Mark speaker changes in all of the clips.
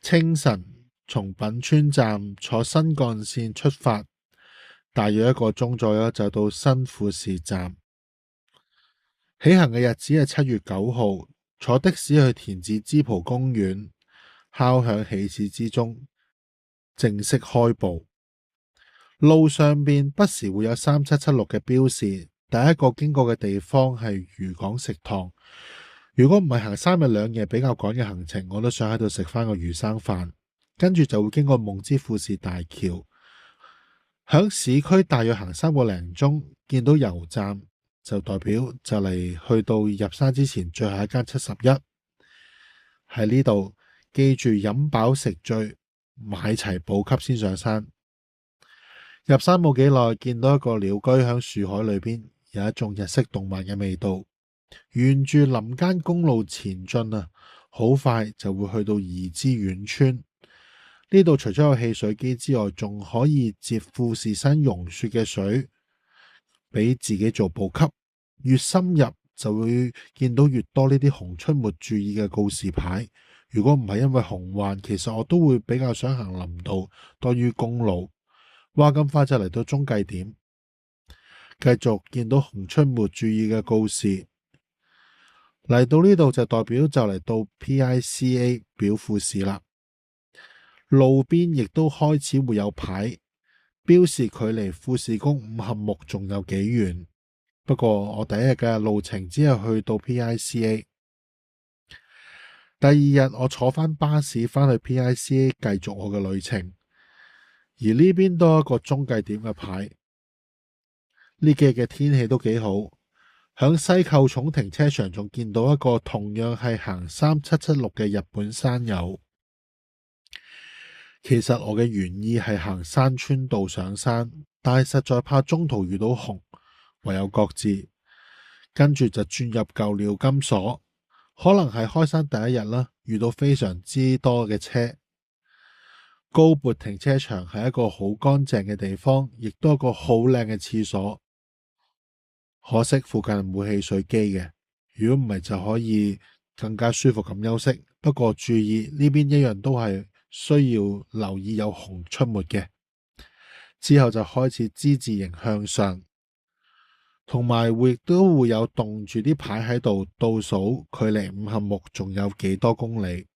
Speaker 1: 清晨從品川站坐新幹線出發，大約1個鐘左右就到新富士站。起行嘅日子係7月9號，坐的士去田子之浦公園，敲響起始之鐘，正式開步。路上邊不時會有3776嘅標示，第一個經過嘅地方係漁港食堂。如果唔係行3日2夜比較趕嘅行程，我都想喺度食翻個魚生飯。跟住就會經過夢之富士大橋，響市區大約行3個零鐘，見到油站，就代表就嚟去到入山之前最後一間71。喺呢度記住飲飽食醉，買齊補給先上山。入山冇幾耐，見到一個鳥居響樹海裏邊，有一種日式動漫嘅味道。沿住林間公路前進啊，好快就會去到宜之苑村。呢度除咗有汽水機之外，仲可以接富士山融雪嘅水，俾自己做補給。越深入就會見到越多呢啲熊出沒注意嘅告示牌。如果唔係因為熊患，其實我都會比較想行林道多於公路。哇，咁快就嚟到中繼點，繼續見到熊出沒注意嘅告示。嚟到呢度就代表就嚟到 PICA 表富士啦。路邊亦都開始會有牌標示距離富士宮五合目仲有幾遠。不過我第一日嘅路程只係去到 PICA。第二日我坐返巴士返去 PICA 繼續我嘅旅程。而呢邊都有一個中繼點嘅牌。呢幾日嘅天氣都幾好。響西扣重停車場仲見到一個同樣係行3776嘅日本山友。其實我嘅原意係行山川道上山，但係實在怕中途遇到熊，唯有擱置。跟住就轉入舊鳥金所，可能係開山第一日啦，遇到非常之多嘅車。高撥停車場係一個好乾淨嘅地方，亦都係一個好靚嘅廁所。可惜附近係冇汽水機嘅，如果唔係就可以更加舒服咁休息。不過注意呢邊一樣都係需要留意有熊出沒嘅。之後就開始之字形向上，同埋亦都會有棟住啲牌喺度倒數距離五合目仲有幾多公里。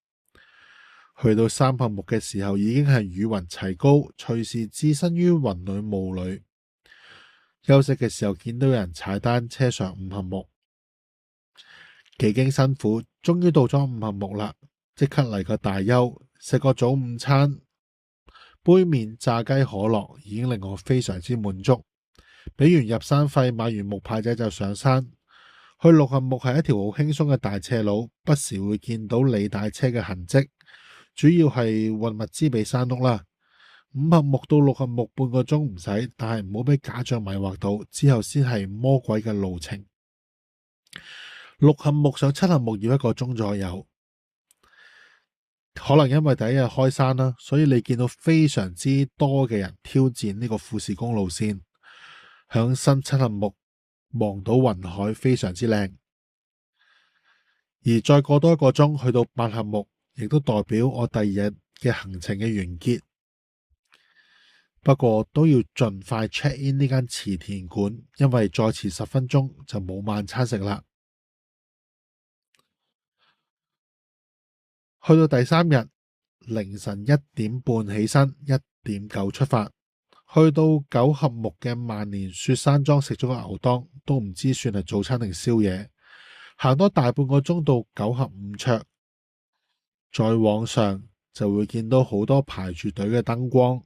Speaker 1: 去到3合目嘅時候已經係與雲齊高，隨時置身於雲裏霧裏。休息嘅時候見到有人踩單車上五合目，幾經辛苦終於到咗五合目啦，即刻嚟個大休，食個早午餐，杯麵炸雞可樂已經令我非常之滿足。俾完入山費，買完木牌仔就上山。去6合目係一條好輕鬆嘅大斜路，不時會見到履帶車嘅痕跡，主要係運物資俾山屋啦。5合目到6合目半個鐘唔使，但係唔好俾假象迷惑到，之後先係魔鬼嘅路程。6合目上7合目要1個鐘左右，可能因為第一日開山啦，所以你見到非常之多嘅人挑戰呢個富士宮路線。響新7合目望到雲海非常之靚，而再過多1個鐘去到8合目，亦都代表我第二日嘅行程嘅完結。不過都要盡快 check in 呢間池田館，因為再遲10分鐘就冇晚餐食啦。去到第3日凌晨1點半起身，1點9出發，去到9合目嘅萬年雪山莊食咗個牛當，都唔知算係早餐定宵夜。行多大半個鐘到9合五卓，再往上就會見到好多排住隊嘅燈光。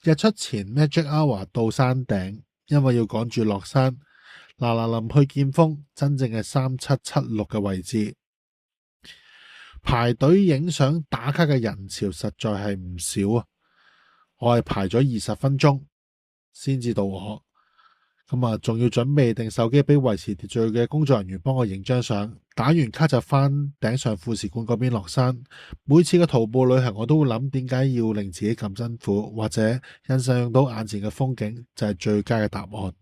Speaker 1: 日出前 Magic Hour 到山頂，因為要趕住落山，嗱臨去見峰，真正嘅3776嘅位置。排隊影相打卡嘅人潮實在係唔少啊！我係排咗20分鐘先至到我，咁啊仲要準備定手機俾維持秩序嘅工作人員幫我影張相。打完卡就返頂上富士館嗰邊落山。每次嘅徒步旅行我都會諗點解要令自己咁辛苦，或者欣賞到眼前嘅風景就係最佳嘅答案。